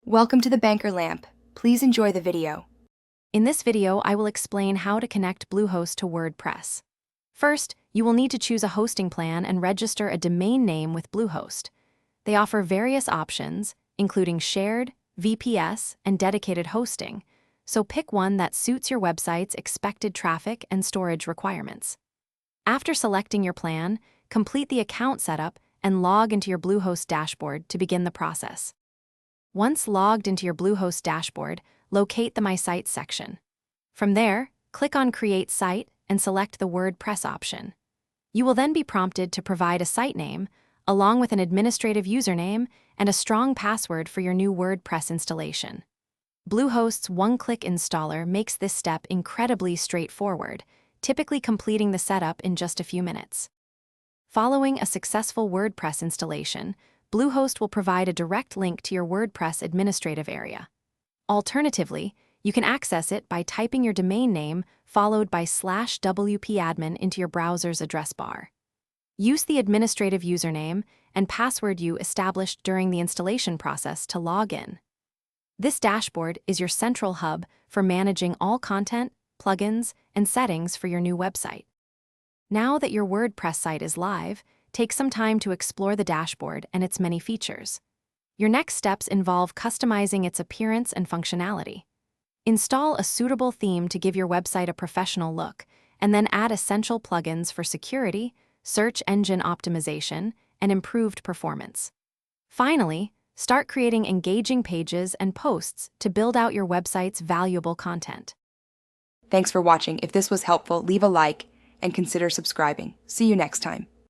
Welcome to the Banker Lamp. Please enjoy the video. In this video, I will explain how to connect Bluehost to WordPress. First, you will need to choose a hosting plan and register a domain name with Bluehost. They offer various options, including shared, VPS, and dedicated hosting, so pick one that suits your website's expected traffic and storage requirements. After selecting your plan, complete the account setup and log into your Bluehost dashboard to begin the process. Once logged into your Bluehost dashboard, locate the My Site section. From there, click on Create Site and select the WordPress option. You will then be prompted to provide a site name, along with an administrative username and a strong password for your new WordPress installation. Bluehost's one-click installer makes this step incredibly straightforward, typically completing the setup in just a few minutes. Following a successful WordPress installation, Bluehost will provide a direct link to your WordPress administrative area. Alternatively, you can access it by typing your domain name followed by /wp-admin into your browser's address bar. Use the administrative username and password you established during the installation process to log in. This dashboard is your central hub for managing all content, plugins, and settings for your new website. Now that your WordPress site is live, take some time to explore the dashboard and its many features. Your next steps involve customizing its appearance and functionality. Install a suitable theme to give your website a professional look, and then add essential plugins for security, search engine optimization, and improved performance. Finally, start creating engaging pages and posts to build out your website's valuable content. Thanks for watching. If this was helpful, leave a like and consider subscribing. See you next time.